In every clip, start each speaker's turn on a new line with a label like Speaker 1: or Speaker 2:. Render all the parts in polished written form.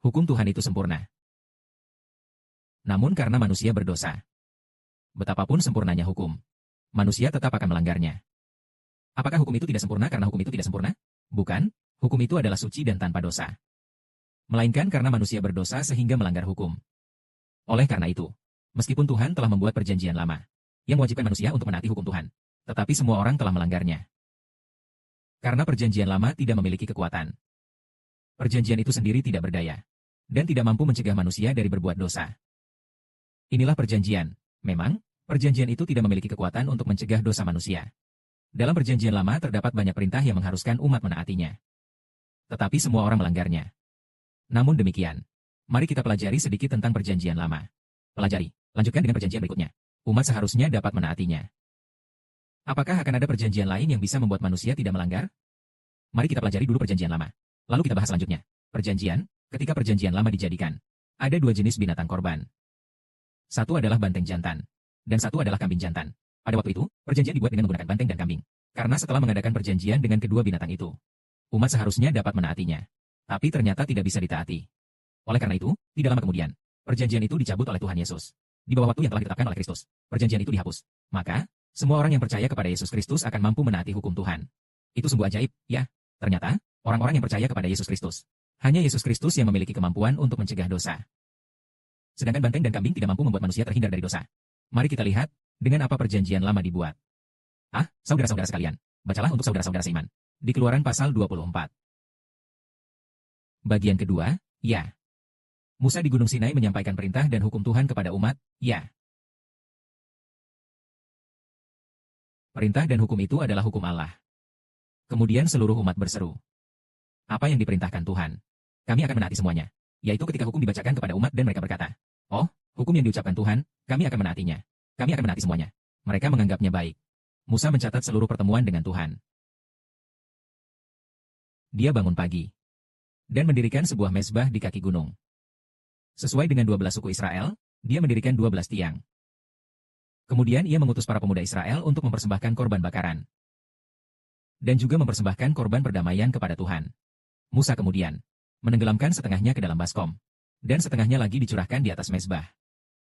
Speaker 1: Hukum Tuhan itu sempurna. Namun karena manusia berdosa, betapapun sempurnanya hukum, manusia tetap akan melanggarnya. Apakah hukum itu tidak sempurna karena hukum itu tidak sempurna? Bukan, hukum itu adalah suci dan tanpa dosa. Melainkan karena manusia berdosa sehingga melanggar hukum. Oleh karena itu, meskipun Tuhan telah membuat perjanjian lama, yang mewajibkan manusia untuk menaati hukum Tuhan, tetapi semua orang telah melanggarnya. Karena perjanjian lama tidak memiliki kekuatan. Perjanjian itu sendiri tidak berdaya, dan tidak mampu mencegah manusia dari berbuat dosa. Inilah perjanjian. Memang, perjanjian itu tidak memiliki kekuatan untuk mencegah dosa manusia. Dalam perjanjian lama terdapat banyak perintah yang mengharuskan umat menaatinya. Tetapi semua orang melanggarnya. Namun demikian, mari kita pelajari sedikit tentang perjanjian lama. Pelajari, lanjutkan dengan perjanjian berikutnya. Umat seharusnya dapat menaatinya. Apakah akan ada perjanjian lain yang bisa membuat manusia tidak melanggar? Mari kita pelajari dulu perjanjian lama. Lalu kita bahas selanjutnya. Perjanjian, ketika perjanjian lama dijadikan, ada dua jenis binatang korban. Satu adalah banteng jantan, dan satu adalah kambing jantan. Pada waktu itu, perjanjian dibuat dengan menggunakan banteng dan kambing. Karena setelah mengadakan perjanjian dengan kedua binatang itu, umat seharusnya dapat menaatinya. Tapi ternyata tidak bisa ditaati. Oleh karena itu, tidak lama kemudian, perjanjian itu dicabut oleh Tuhan Yesus. Di bawah waktu yang telah ditetapkan oleh Kristus, perjanjian itu dihapus. Maka, semua orang yang percaya kepada Yesus Kristus akan mampu menaati hukum Tuhan. Itu sungguh ajaib, ya. Ternyata, orang-orang yang percaya kepada Yesus Kristus, hanya Yesus Kristus yang memiliki kemampuan untuk mencegah dosa. Sedangkan banteng dan kambing tidak mampu membuat manusia terhindar dari dosa. Mari kita lihat, dengan apa perjanjian lama dibuat. Saudara-saudara sekalian, bacalah untuk saudara-saudara seiman. Di Keluaran pasal 24. Bagian kedua, ya. Musa di Gunung Sinai menyampaikan perintah dan hukum Tuhan kepada umat, ya. Perintah dan hukum itu adalah hukum Allah. Kemudian seluruh umat berseru. Apa yang diperintahkan Tuhan? Kami akan menaati semuanya. Yaitu ketika hukum dibacakan kepada umat dan mereka berkata, oh, hukum yang diucapkan Tuhan, kami akan menaatinya. Kami akan menaati semuanya. Mereka menganggapnya baik. Musa mencatat seluruh pertemuan dengan Tuhan. Dia bangun pagi dan mendirikan sebuah mezbah di kaki gunung. Sesuai dengan 12 suku Israel, dia mendirikan 12 tiang. Kemudian ia mengutus para pemuda Israel untuk mempersembahkan korban bakaran. Dan juga mempersembahkan korban perdamaian kepada Tuhan. Musa kemudian menenggelamkan setengahnya ke dalam baskom. Dan setengahnya lagi dicurahkan di atas mezbah.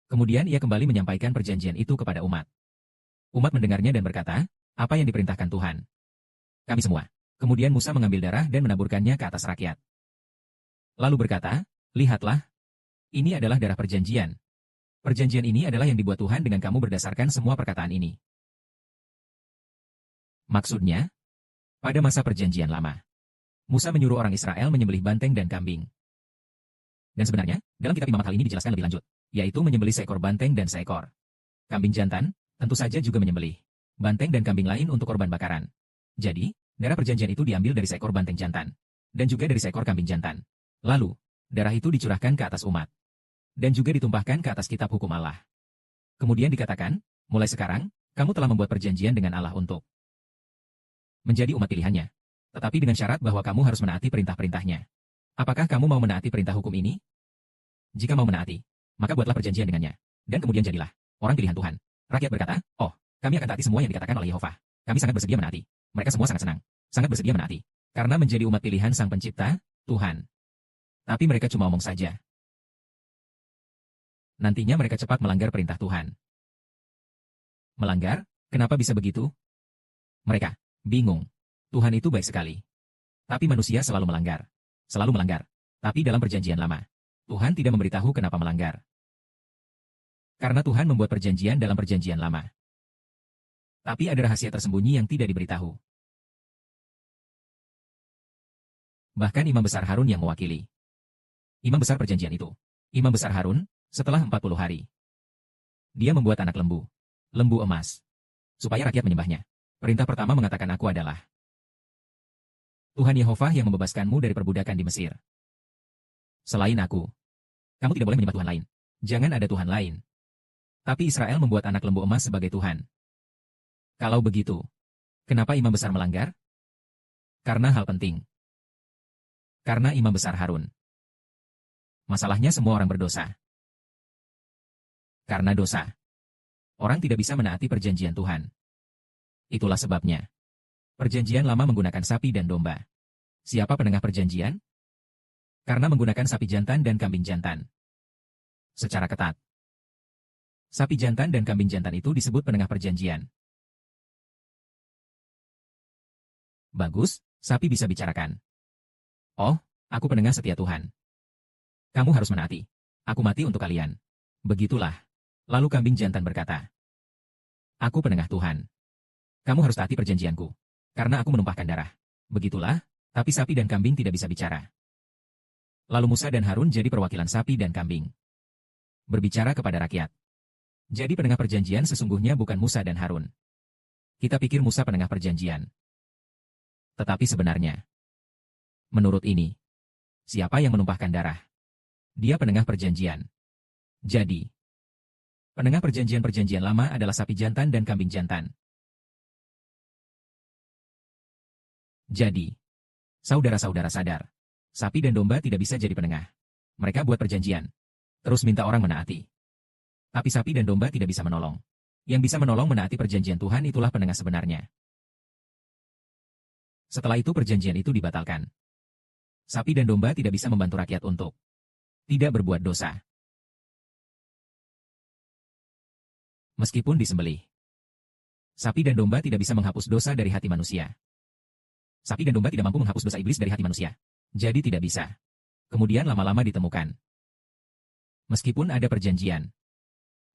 Speaker 1: Kemudian ia kembali menyampaikan perjanjian itu kepada umat. Umat mendengarnya dan berkata, apa yang diperintahkan Tuhan? Kami semua. Kemudian Musa mengambil darah dan menaburkannya ke atas rakyat. Lalu berkata, lihatlah, ini adalah darah perjanjian. Perjanjian ini adalah yang dibuat Tuhan dengan kamu berdasarkan semua perkataan ini. Maksudnya, pada masa perjanjian lama, Musa menyuruh orang Israel menyembelih banteng dan kambing. Dan sebenarnya, dalam kitab Imamat hal ini dijelaskan lebih lanjut, yaitu menyembelih seekor banteng dan seekor kambing jantan, tentu saja juga menyembelih banteng dan kambing lain untuk korban bakaran. Jadi, darah perjanjian itu diambil dari seekor banteng jantan, dan juga dari seekor kambing jantan. Lalu, darah itu dicurahkan ke atas umat, dan juga ditumpahkan ke atas kitab hukum Allah. Kemudian dikatakan, mulai sekarang, kamu telah membuat perjanjian dengan Allah untuk menjadi umat pilihannya. Tetapi dengan syarat bahwa kamu harus menaati perintah-perintahnya. Apakah kamu mau menaati perintah hukum ini? Jika mau menaati, maka buatlah perjanjian dengannya. Dan kemudian jadilah orang pilihan Tuhan. Rakyat berkata, oh, kami akan taati semua yang dikatakan oleh Yehova. Kami sangat bersedia menaati. Mereka semua sangat senang, sangat bersedia menaati. Karena menjadi umat pilihan Sang Pencipta, Tuhan. Tapi mereka cuma omong saja. Nantinya mereka cepat melanggar perintah Tuhan. Melanggar? Kenapa bisa begitu? Mereka bingung. Tuhan itu baik sekali. Tapi manusia selalu melanggar. Selalu melanggar. Tapi dalam perjanjian lama, Tuhan tidak memberitahu kenapa melanggar. Karena Tuhan membuat perjanjian dalam perjanjian lama. Tapi ada rahasia tersembunyi yang tidak diberitahu. Bahkan Imam Besar Harun yang mewakili. Imam Besar perjanjian itu. Imam Besar Harun, setelah 40 hari. Dia membuat anak lembu. Lembu emas. Supaya rakyat menyembahnya. Perintah pertama mengatakan aku adalah Tuhan Yehova yang membebaskanmu dari perbudakan di Mesir. Selain aku, kamu tidak boleh menyembah Tuhan lain. Jangan ada Tuhan lain. Tapi Israel membuat anak lembu emas sebagai Tuhan. Kalau begitu, kenapa Imam Besar melanggar? Karena hal penting. Karena Imam Besar Harun. Masalahnya semua orang berdosa. Karena dosa, orang tidak bisa menaati perjanjian Tuhan. Itulah sebabnya. Perjanjian lama menggunakan sapi dan domba. Siapa penengah perjanjian? Karena menggunakan sapi jantan dan kambing jantan. Secara ketat. Sapi jantan dan kambing jantan itu disebut penengah perjanjian. Bagus, sapi bisa bicarakan. Oh, aku penengah setia Tuhan. Kamu harus menaati. Aku mati untuk kalian. Begitulah. Lalu kambing jantan berkata, aku penengah Tuhan. Kamu harus taati perjanjianku. Karena aku menumpahkan darah. Begitulah, tapi sapi dan kambing tidak bisa bicara. Lalu Musa dan Harun jadi perwakilan sapi dan kambing. Berbicara kepada rakyat. Jadi penengah perjanjian sesungguhnya bukan Musa dan Harun. Kita pikir Musa penengah perjanjian. Tetapi sebenarnya, menurut ini, siapa yang menumpahkan darah? Dia penengah perjanjian. Jadi, penengah perjanjian-perjanjian lama adalah sapi jantan dan kambing jantan. Jadi, saudara-saudara sadar, sapi dan domba tidak bisa jadi penengah. Mereka buat perjanjian, terus minta orang menaati. Tapi sapi dan domba tidak bisa menolong. Yang bisa menolong menaati perjanjian Tuhan itulah penengah sebenarnya. Setelah itu perjanjian itu dibatalkan. Sapi dan domba tidak bisa membantu rakyat untuk tidak berbuat dosa. Meskipun disembelih, sapi dan domba tidak bisa menghapus dosa dari hati manusia. Sapi dan domba tidak mampu menghapus dosa iblis dari hati manusia. Jadi tidak bisa. Kemudian lama-lama ditemukan. Meskipun ada perjanjian,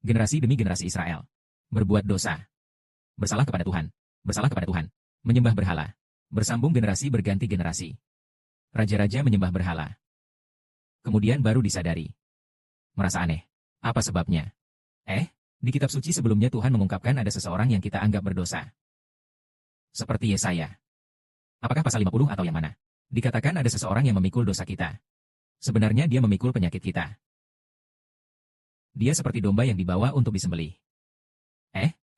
Speaker 1: generasi demi generasi Israel berbuat dosa. Bersalah kepada Tuhan. Bersalah kepada Tuhan. Menyembah berhala. Bersambung generasi berganti generasi. Raja-raja menyembah berhala. Kemudian baru disadari. Merasa aneh. Apa sebabnya? Di kitab suci sebelumnya Tuhan mengungkapkan ada seseorang yang kita anggap berdosa. Seperti Yesaya. Apakah pasal 50 atau yang mana? Dikatakan ada seseorang yang memikul dosa kita. Sebenarnya dia memikul penyakit kita. Dia seperti domba yang dibawa untuk disembelih.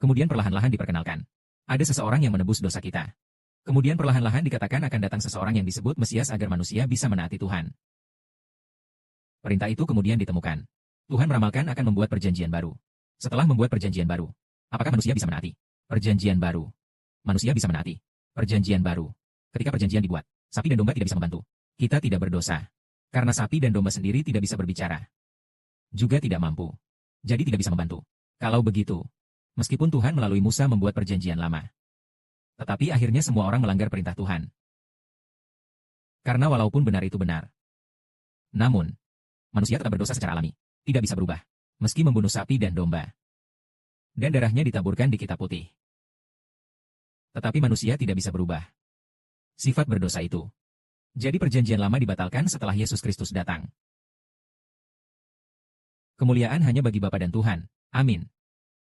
Speaker 1: Kemudian perlahan-lahan diperkenalkan. Ada seseorang yang menebus dosa kita. Kemudian perlahan-lahan dikatakan akan datang seseorang yang disebut Mesias agar manusia bisa menaati Tuhan. Perintah itu kemudian ditemukan. Tuhan meramalkan akan membuat perjanjian baru. Setelah membuat perjanjian baru, apakah manusia bisa menaati perjanjian baru? Manusia bisa menaati perjanjian baru. Ketika perjanjian dibuat, sapi dan domba tidak bisa membantu. Kita tidak berdosa. Karena sapi dan domba sendiri tidak bisa berbicara. Juga tidak mampu. Jadi tidak bisa membantu. Kalau begitu, meskipun Tuhan melalui Musa membuat perjanjian lama, tetapi akhirnya semua orang melanggar perintah Tuhan. Karena walaupun benar itu benar, namun, manusia tetap berdosa secara alami. Tidak bisa berubah. Meski membunuh sapi dan domba. Dan darahnya ditaburkan di kitab putih. Tetapi manusia tidak bisa berubah. Sifat berdosa itu. Jadi perjanjian lama dibatalkan setelah Yesus Kristus datang. Kemuliaan hanya bagi Bapa dan Tuhan. Amin.